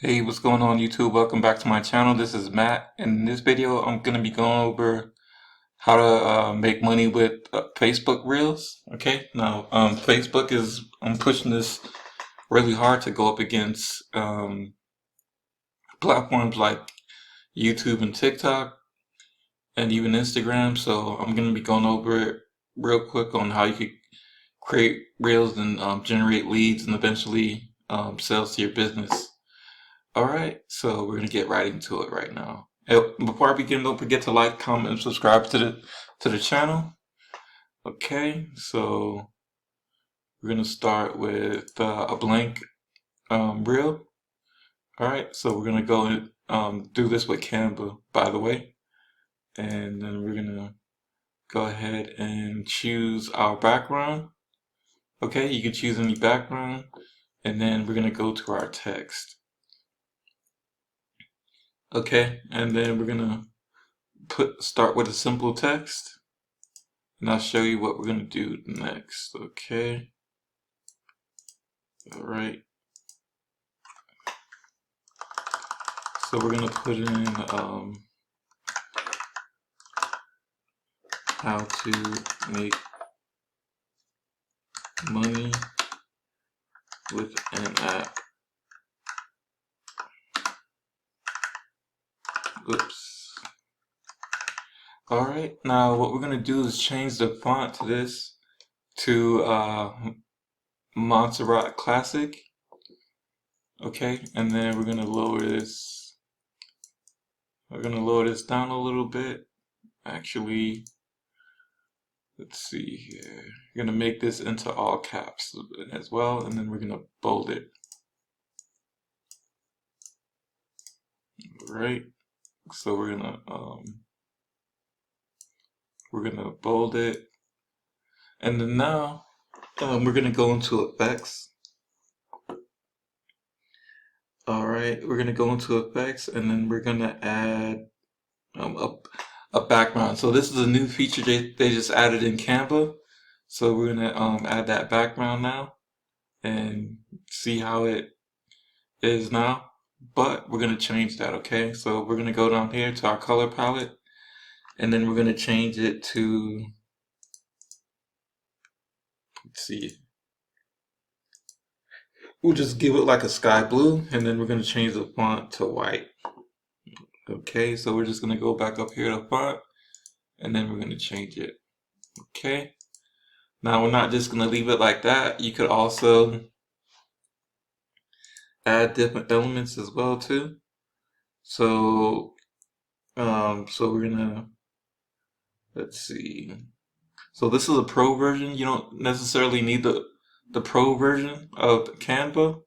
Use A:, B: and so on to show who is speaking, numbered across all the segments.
A: Hey, what's going on YouTube? Welcome back to my channel. This is Matt. In this video, I'm going to be going over how to make money with Facebook Reels. Okay, now Facebook I'm pushing this really hard to go up against platforms like YouTube and TikTok and even Instagram. So I'm going to be going over it real quick on how you could create Reels and generate leads and eventually sales to your business. Alright, so we're gonna get right into it right now. Before I begin, don't forget to like, comment, and subscribe to the channel. Okay, so we're gonna start with a blank reel. Alright, so we're gonna go and do this with Canva, by the way. And then we're gonna go ahead and choose our background. Okay, you can choose any background. And then we're gonna go to our text. Okay, and then we're gonna start with a simple text, and I'll show you what we're gonna do next. Okay, all right. So we're gonna put in how to make money with an app. Oops. All right. Now what we're gonna do is change the font to this to Montserrat Classic. Okay, and then we're gonna lower this. We're gonna lower this down a little bit. Actually, let's see here. We're gonna make this into all caps as well, and then we're gonna bold it. Right. So we're gonna bold it, and then now we're gonna go into effects. All right, we're gonna go into effects, and then we're gonna add a background. So this is a new feature they just added in Canva. So we're gonna add that background now and see how it is now. But we're gonna change that. Okay, so we're gonna go down here to our color palette, and then we're gonna change it to, let's see, we'll just give it like a sky blue, and then we're gonna change the font to white. Okay, so we're just gonna go back up here to font, and then we're gonna change it. Okay, now we're not just gonna leave it like that. You could also add different elements as well too. So, so we're gonna, let's see. So this is a pro version. You don't necessarily need the pro version of Canva.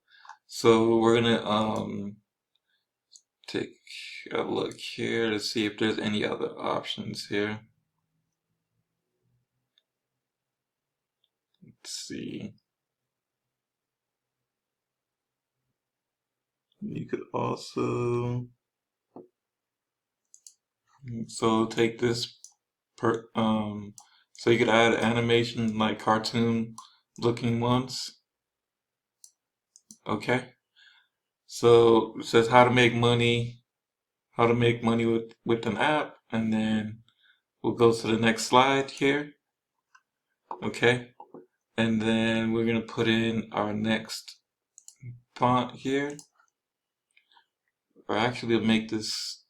A: So we're gonna take a look here to see if there's any other options here. Let's see. You could also, so take this so you could add animation like cartoon looking ones. Okay. So it says how to make money with an app, and then we'll go to the next slide here. Okay. And then we're gonna put in our next font here. Or actually we'll make this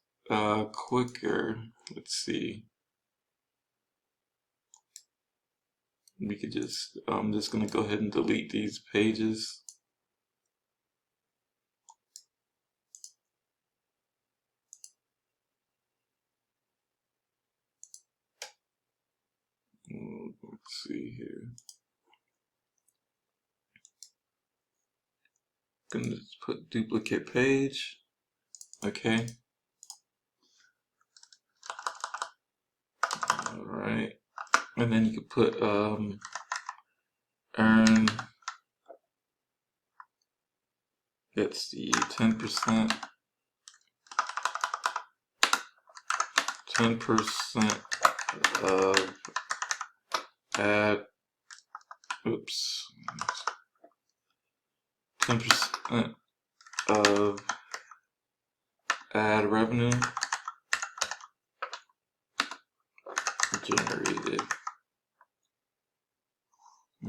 A: quicker. Let's see. We could just, I'm just gonna go ahead and delete these pages. Let's see here. Gonna just put duplicate page. Okay. All right. And then you could put earn, let's see, 10%. 10% of ad, oops, 10% of ad revenue generated.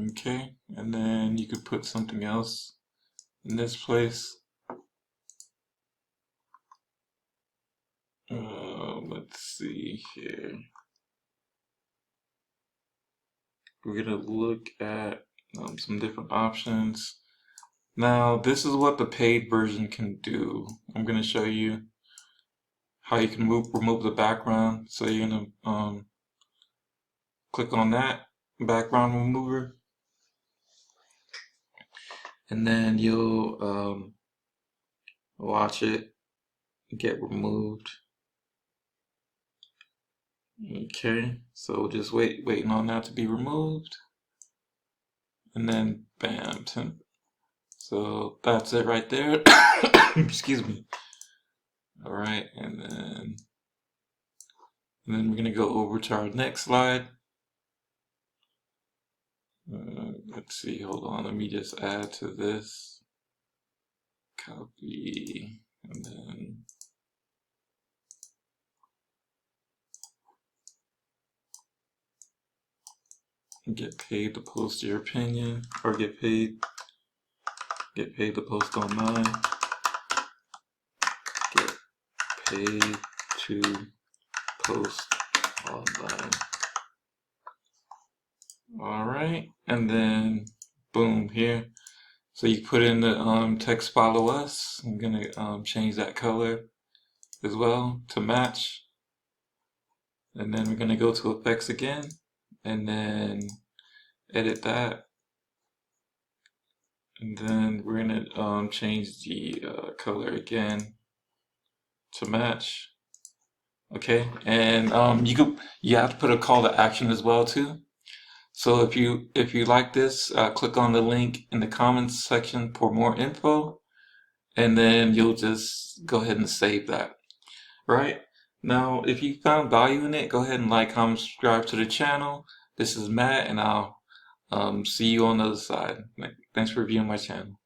A: Okay, and then you could put something else in this place. Let's see here. We're gonna look at some different options. Now, this is what the paid version can do. I'm gonna show you how you can remove the background. So you're gonna click on that background remover, and then you'll watch it get removed. Okay, so just waiting on that to be removed, and then bam, so that's it right there. Excuse me. All right, and then we're gonna go over to our next slide. Let's see, hold on, let me just add to this. Copy, and then get paid to post your opinion, or get paid to post online. Get paid to post online. All right, and then boom here. So you put in the text follow us. I'm gonna change that color as well to match. And then we're gonna go to effects again, and then edit that. And then we're gonna change the color again to match. Okay, and you have to put a call to action as well too. So if you like this, click on the link in the comments section for more info, and then you'll just go ahead and save that. Right? Now, if you found value in it, go ahead and like, comment, subscribe to the channel. This is Matt, and I'll see you on the other side. Thanks for viewing my channel.